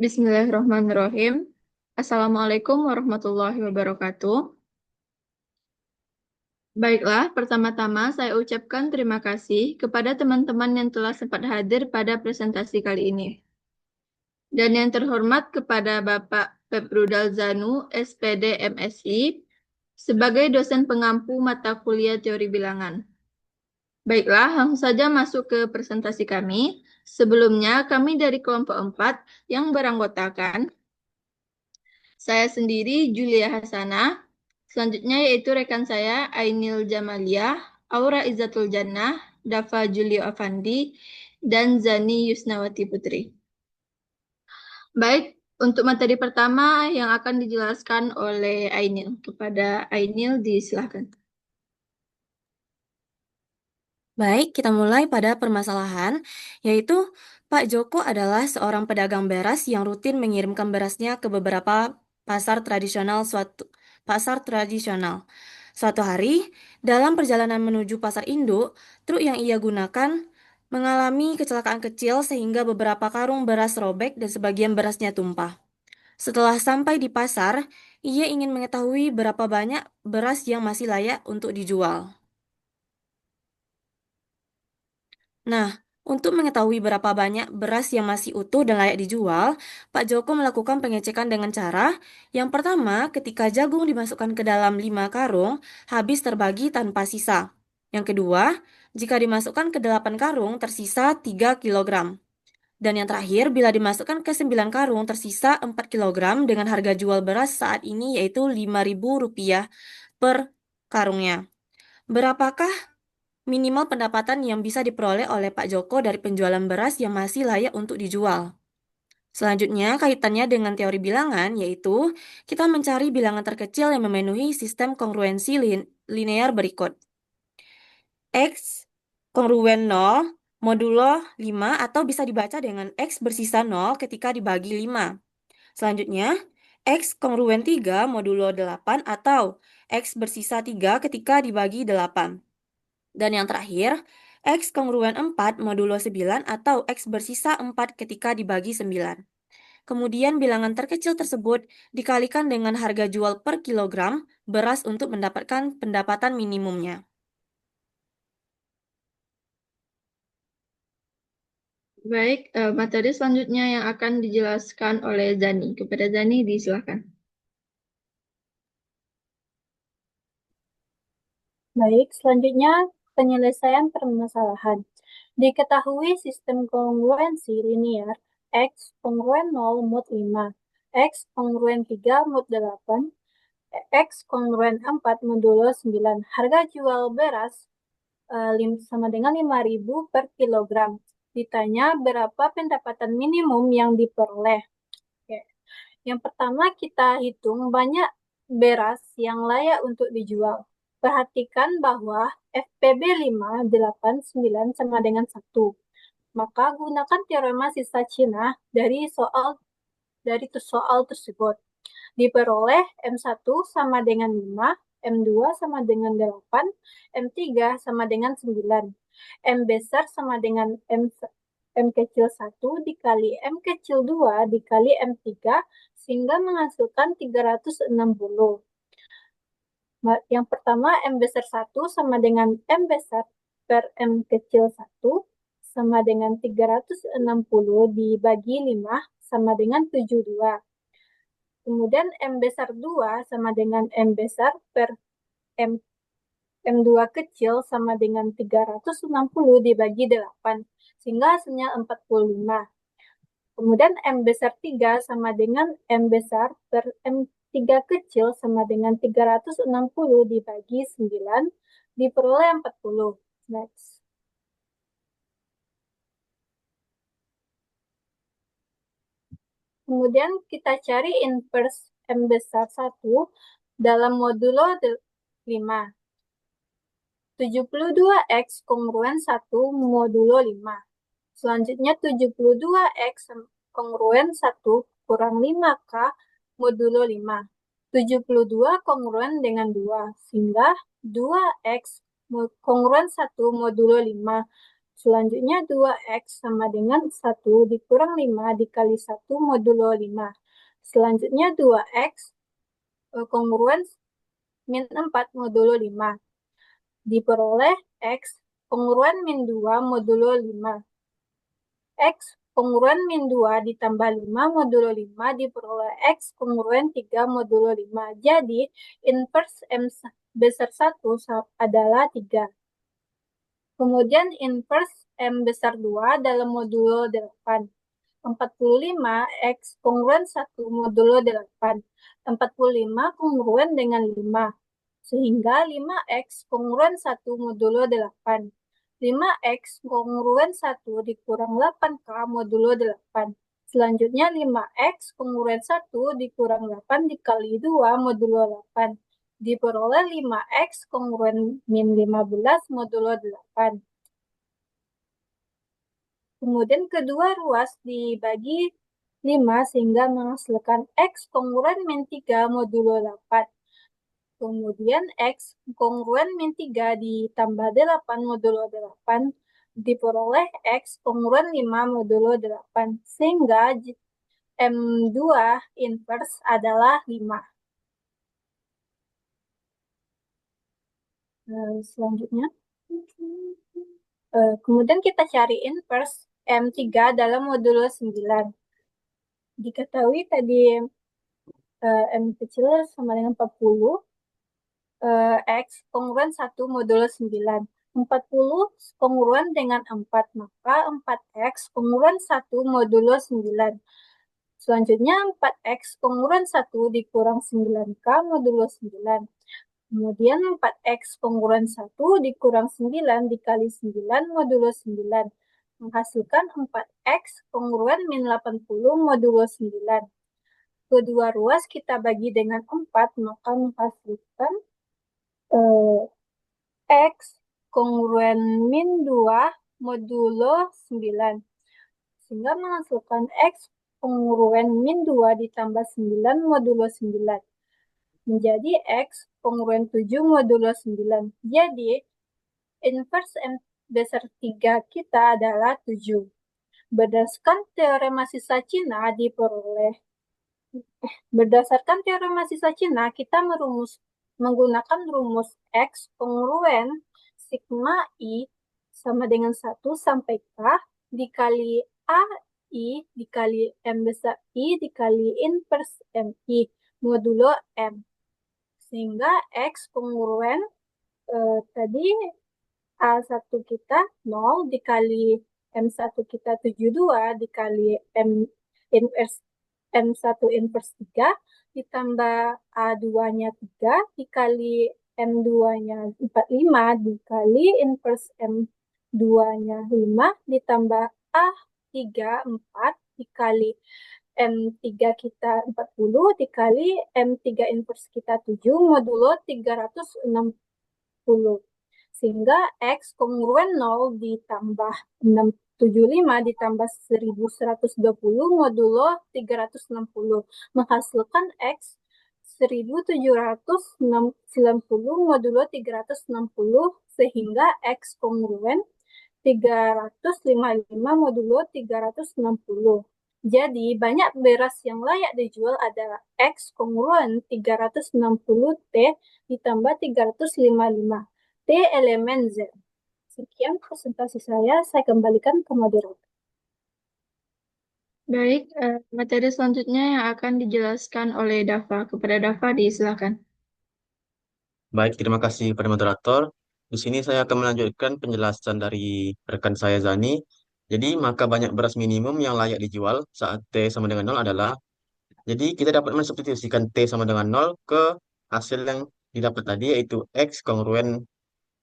Bismillahirrahmanirrahim. Assalamualaikum warahmatullahi wabarakatuh. Baiklah, pertama-tama saya ucapkan terima kasih kepada teman-teman yang telah sempat hadir pada presentasi kali ini. Dan yang terhormat kepada Bapak Peprudal Zanu, SPD MSI, sebagai dosen pengampu mata kuliah teori bilangan. Baiklah, langsung saja masuk ke presentasi kami. Sebelumnya, kami dari kelompok 4 yang beranggotakan saya sendiri, Julia Hasanah. Selanjutnya yaitu rekan saya, Ainil Jamalia, Aura Izzatul Jannah, Dafa Julio Afandi, dan Zani Yusnawati Putri. Baik, untuk materi pertama yang akan dijelaskan oleh Ainil. Kepada Ainil, disilakan. Baik, kita mulai pada permasalahan, yaitu Pak Joko adalah seorang pedagang beras yang rutin mengirimkan berasnya ke beberapa pasar tradisional Suatu hari, dalam perjalanan menuju pasar induk, truk yang ia gunakan mengalami kecelakaan kecil sehingga beberapa karung beras robek dan sebagian berasnya tumpah. Setelah sampai di pasar, ia ingin mengetahui berapa banyak beras yang masih layak untuk dijual. Nah, untuk mengetahui berapa banyak beras yang masih utuh dan layak dijual, Pak Joko melakukan pengecekan dengan cara yang pertama, ketika jagung dimasukkan ke dalam 5 karung, habis terbagi tanpa sisa. Yang kedua, jika dimasukkan ke 8 karung, tersisa 3 kilogram. Dan yang terakhir, bila dimasukkan ke 9 karung, tersisa 4 kilogram dengan harga jual beras saat ini yaitu Rp5.000 per karungnya. Berapakah minimal pendapatan yang bisa diperoleh oleh Pak Joko dari penjualan beras yang masih layak untuk dijual? Selanjutnya, kaitannya dengan teori bilangan, yaitu kita mencari bilangan terkecil yang memenuhi sistem kongruensi linear berikut. X kongruen 0 modulo 5 atau bisa dibaca dengan X bersisa 0 ketika dibagi 5. Selanjutnya, X kongruen 3 modulo 8 atau X bersisa 3 ketika dibagi 8. Dan yang terakhir, X kongruen 4 modulo 9 atau X bersisa 4 ketika dibagi 9. Kemudian bilangan terkecil tersebut dikalikan dengan harga jual per kilogram beras untuk mendapatkan pendapatan minimumnya. Baik, materi selanjutnya yang akan dijelaskan oleh Zani. Kepada Zani, disilakan. Baik, selanjutnya penyelesaian permasalahan. Diketahui sistem kongruensi linear X kongruen 0 mod 5, X kongruen 3 mod 8, X kongruen 4 modulo 9. Harga jual beras sama dengan 5.000 per kilogram. Ditanya berapa pendapatan minimum yang diperoleh. Oke. Yang pertama kita hitung banyak beras yang layak untuk dijual. Perhatikan bahwa FPB 5, 8, 9 sama dengan 1. Maka gunakan teorema sisa Cina dari soal tersebut. Diperoleh M1 sama dengan 5, M2 sama dengan 8, M3 sama dengan 9. M besar sama dengan M kecil 1 dikali M kecil 2 dikali M3 sehingga menghasilkan 360. Yang pertama M besar 1 sama dengan M besar per M kecil 1 sama dengan 360 dibagi 5 sama dengan 72. Kemudian M besar 2 sama dengan M besar per M2 kecil sama dengan 360 dibagi 8, sehingga hasilnya 45. Kemudian M besar 3 sama dengan M besar per M3 kecil sama dengan 360 dibagi 9, diperoleh 40. Next. Kemudian kita cari inverse M besar 1 dalam modulo 5. 72X kongruen 1 modulo 5. Selanjutnya 72X kongruen 1 kurang 5K modulo 5. 72 kongruen dengan 2, sehingga 2X kongruen 1 modulo 5 Selanjutnya 2X sama dengan 1 dikurang 5 dikali 1 modulo 5. Selanjutnya 2X kongruen min 4 modulo 5. Diperoleh X kongruen min 2 modulo 5. X kongruen min 2 ditambah 5 modulo 5 diperoleh X kongruen 3 modulo 5. Jadi, inverse M besar 1 adalah 3. Kemudian inverse M besar 2 dalam modulo 8. 45 X kongruen 1 modulo 8. 45 kongruen dengan 5. Sehingga 5X kongruen 1 modulo 8. 5X kongruen 1 dikurang 8K modulo 8. Selanjutnya 5X kongruen 1 dikurang 8 dikali 2 modulo 8. Diperoleh 5X kongruen min 15 modulo 8. Kemudian kedua ruas dibagi 5 sehingga menghasilkan X kongruen min 3 modulo 8. Kemudian X kongruen min 3 ditambah 8 modulo 8 diperoleh X kongruen 5 modulo 8. Sehingga M2 inverse adalah 5. Selanjutnya. Kemudian kita cari inverse M3 dalam modulo 9. Diketahui tadi M kecil sama dengan 40. X kongruen 1 modulo 9. 40 kongruen dengan 4, maka 4X kongruen 1 modulo 9. Selanjutnya 4X kongruen 1 dikurang 9K modulo 9. Kemudian 4X kongruen 1 dikurang 9 dikali 9 modulo 9. Menghasilkan 4X kongruen min 80 modulo 9. Kedua ruas kita bagi dengan 4, maka menghasilkan X kongruen min 2 modulo 9. Sehingga menghasilkan X kongruen min 2 ditambah 9 modulo 9. Menjadi X kongruen 7 modulo 9. Jadi, inverse M besar 3 kita adalah 7. Berdasarkan teorema sisa Cina Berdasarkan teorema sisa Cina, kita menggunakan rumus X kongruen sigma I sama dengan 1 sampai K dikali AI dikali M besar I dikali inverse MI modulo M. Sehingga X kongruen tadi A1 kita 0 dikali M1 kita 72 dikali M inverse M1 inverse 3 ditambah A2-nya 3 dikali M2-nya 45 dikali inverse M2-nya 5 ditambah A3 4 dikali M3 kita 40 dikali M3 inverse kita 7 modulo 360. Sehingga X kongruen 0 ditambah 675 ditambah 1120 modulo 360. Menghasilkan X 1790 modulo 360 sehingga X kongruen 355 modulo 360. Jadi, banyak beras yang layak dijual adalah X kongruen 360T ditambah 355. T elemen Z. Sekian presentasi saya kembalikan ke moderator. Baik, materi selanjutnya yang akan dijelaskan oleh Dava. Kepada Dava, disilakan. Baik, terima kasih pada moderator. Di sini saya akan melanjutkan penjelasan dari rekan saya Zani. Jadi, maka banyak beras minimum yang layak dijual saat T sama dengan 0 adalah, jadi kita dapat mensubstitusikan T sama dengan 0 ke hasil yang didapat tadi, yaitu X kongruen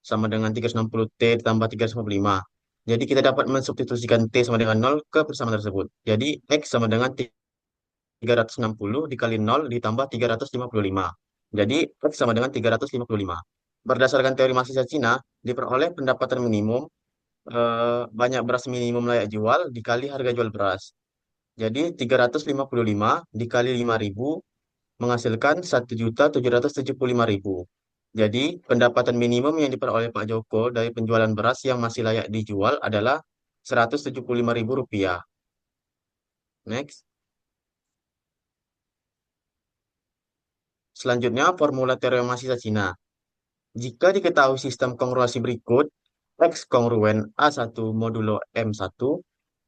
sama dengan 360T ditambah 355. Jadi, kita dapat mensubstitusikan T sama dengan 0 ke persamaan tersebut. Jadi, X sama dengan 360 dikali 0 ditambah 355. Jadi, X sama dengan 355. Berdasarkan teori masih Cina, diperoleh pendapatan minimum banyak beras minimum layak jual dikali harga jual beras. Jadi, 355 dikali 5.000 menghasilkan 1.775.000. Jadi, pendapatan minimum yang diperoleh Pak Joko dari penjualan beras yang masih layak dijual adalah Rp175.000. Next. Selanjutnya, formula teorema sisa Cina. Jika diketahui sistem kongruensi berikut, X kongruen A1 modulo M1,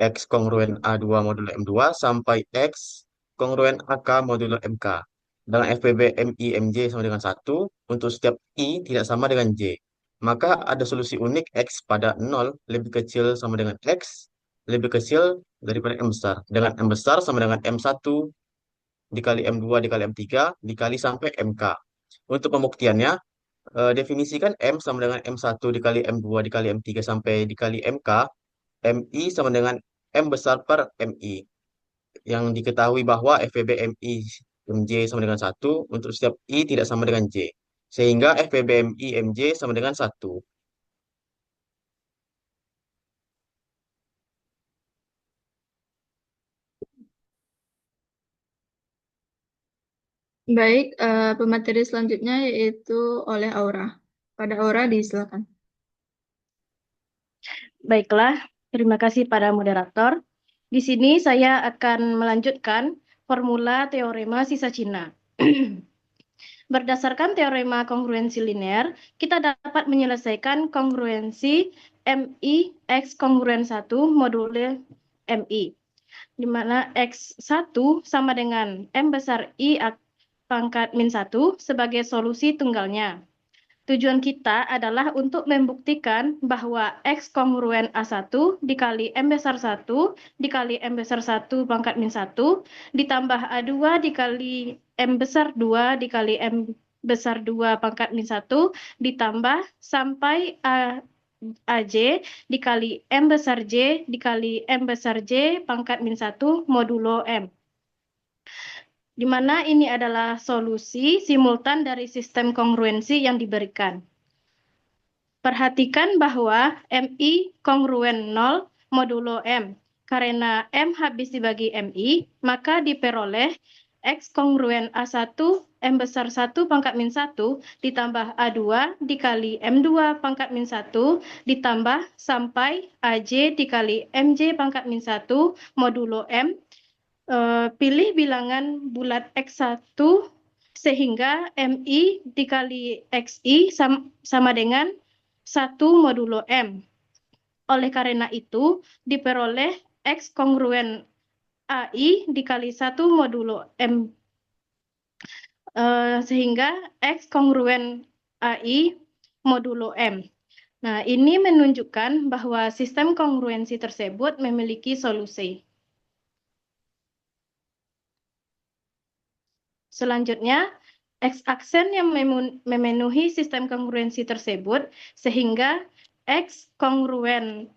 X kongruen A2 modulo M2, sampai X kongruen AK modulo MK. Dengan FPB MI MJ sama dengan 1, untuk setiap I tidak sama dengan J. Maka ada solusi unik X pada 0 lebih kecil sama dengan X lebih kecil daripada M besar. Dengan M besar sama dengan M1 dikali M2 dikali M3 dikali sampai MK. Untuk pembuktiannya, definisikan M sama dengan M1 dikali M2 dikali M3 sampai dikali MK, MI sama dengan M besar per MI. Yang diketahui bahwa FPB MI MJ sama dengan 1 untuk setiap I tidak sama dengan J. Sehingga FPB MI MJ sama dengan 1. Baik, pemateri selanjutnya yaitu oleh Aura. Pada Aura disilakan. Baiklah, terima kasih pada moderator. Di sini saya akan melanjutkan formula teorema sisa Cina. Berdasarkan teorema kongruensi linear, kita dapat menyelesaikan kongruensi MI X kongruen 1 module MI, di mana X1 sama dengan M besar I pangkat min 1 sebagai solusi tunggalnya. Tujuan kita adalah untuk membuktikan bahwa X kongruen A1 dikali M besar 1 dikali M besar 1 pangkat min 1 ditambah A2 dikali M besar 2 dikali M besar 2 pangkat min 1 ditambah sampai AJ dikali M besar J dikali M besar J pangkat min 1 modulo M. Di mana ini adalah solusi simultan dari sistem kongruensi yang diberikan. Perhatikan bahwa MI kongruen 0 modulo M. Karena M habis dibagi MI, maka diperoleh X kongruen A1 M besar 1 pangkat min 1 ditambah A2 dikali M2 pangkat min 1 ditambah sampai AJ dikali MJ pangkat min 1 modulo M. Pilih bilangan bulat X1 sehingga MI dikali XI sama dengan 1 modulo M. Oleh karena itu, diperoleh X kongruen AI dikali 1 modulo M. Sehingga X kongruen AI modulo M. Nah, ini menunjukkan bahwa sistem kongruensi tersebut memiliki solusi. Selanjutnya, X-aksen yang memenuhi sistem kongruensi tersebut, sehingga X kongruen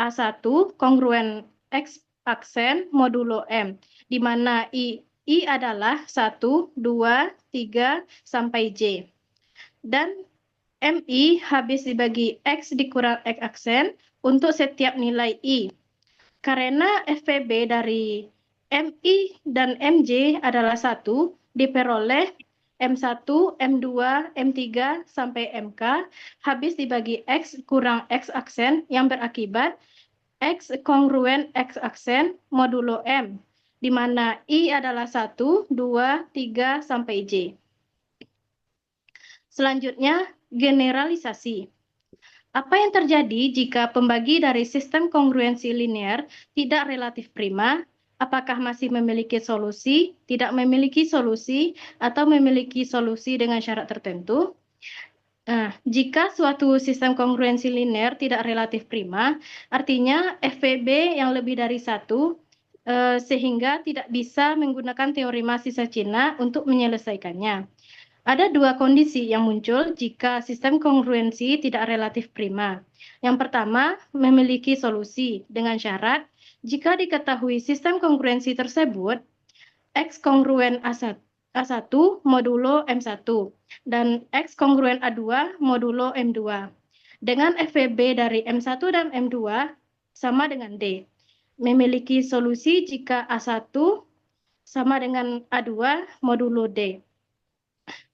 A1 kongruen X-aksen modulo M, di mana I adalah 1, 2, 3, sampai J. Dan MI habis dibagi X dikurang X-aksen untuk setiap nilai I. Karena FPB dari MI dan MJ adalah 1, diperoleh M1, M2, M3, sampai MK habis dibagi X kurang X aksen yang berakibat X kongruen X aksen modulo M, di mana I adalah 1, 2, 3, sampai J. Selanjutnya, generalisasi. Apa yang terjadi jika pembagi dari sistem kongruensi linear tidak relatif prima? Apakah masih memiliki solusi, tidak memiliki solusi, atau memiliki solusi dengan syarat tertentu? Nah, jika suatu sistem kongruensi linear tidak relatif prima, artinya FPB yang lebih dari 1, sehingga tidak bisa menggunakan teorema sisa Cina untuk menyelesaikannya. Ada dua kondisi yang muncul jika sistem kongruensi tidak relatif prima. Yang pertama, memiliki solusi dengan syarat jika diketahui sistem kongruensi tersebut, X kongruen A1 modulo M1 dan X kongruen A2 modulo M2. Dengan FPB dari M1 dan M2 sama dengan D. Memiliki solusi jika A1 sama dengan A2 modulo D.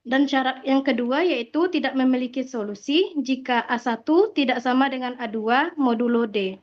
Dan syarat yang kedua yaitu tidak memiliki solusi jika A1 tidak sama dengan A2 modulo D.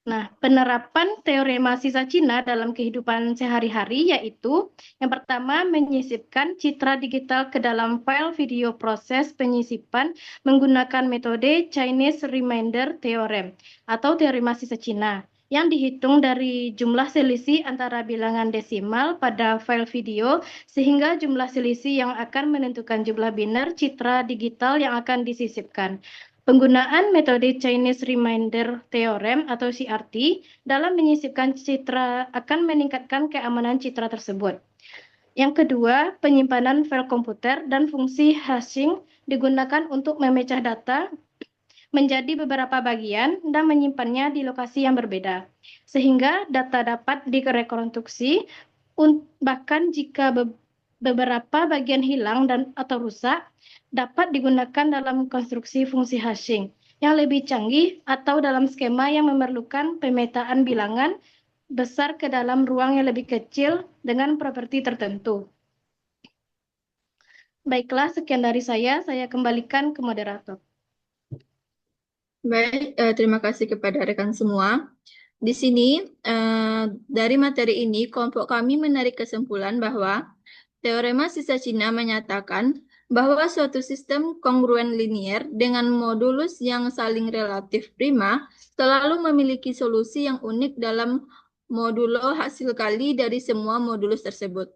Nah, penerapan teorema sisa Cina dalam kehidupan sehari-hari yaitu yang pertama menyisipkan citra digital ke dalam file video proses penyisipan menggunakan metode Chinese Remainder Theorem atau teorema sisa Cina yang dihitung dari jumlah selisih antara bilangan desimal pada file video sehingga jumlah selisih yang akan menentukan jumlah biner citra digital yang akan disisipkan. Penggunaan metode Chinese Remainder Theorem atau CRT dalam menyisipkan citra akan meningkatkan keamanan citra tersebut. Yang kedua, penyimpanan file komputer dan fungsi hashing digunakan untuk memecah data menjadi beberapa bagian dan menyimpannya di lokasi yang berbeda. Sehingga data dapat direkonstruksi bahkan jika beberapa bagian hilang atau rusak dapat digunakan dalam konstruksi fungsi hashing yang lebih canggih atau dalam skema yang memerlukan pemetaan bilangan besar ke dalam ruang yang lebih kecil dengan properti tertentu. Baiklah, sekian dari saya kembalikan ke moderator. Baik, terima kasih kepada rekan semua. Di sini, dari materi ini, kelompok kami menarik kesimpulan bahwa teorema sisa Cina menyatakan bahwa suatu sistem kongruen linier dengan modulus yang saling relatif prima selalu memiliki solusi yang unik dalam modulo hasil kali dari semua modulus tersebut.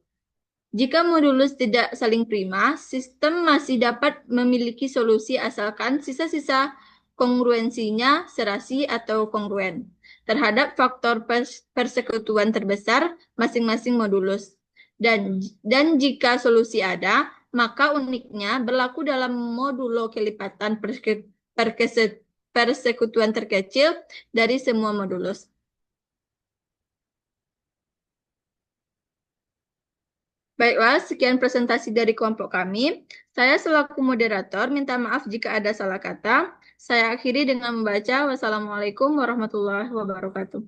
Jika modulus tidak saling prima, sistem masih dapat memiliki solusi asalkan sisa-sisa kongruensinya serasi atau kongruen terhadap faktor persekutuan terbesar masing-masing modulus. Dan jika solusi ada, maka uniknya berlaku dalam modulo kelipatan persekutuan terkecil dari semua modulus. Baiklah, sekian presentasi dari kelompok kami. Saya selaku moderator minta maaf jika ada salah kata. Saya akhiri dengan membaca wassalamualaikum warahmatullahi wabarakatuh.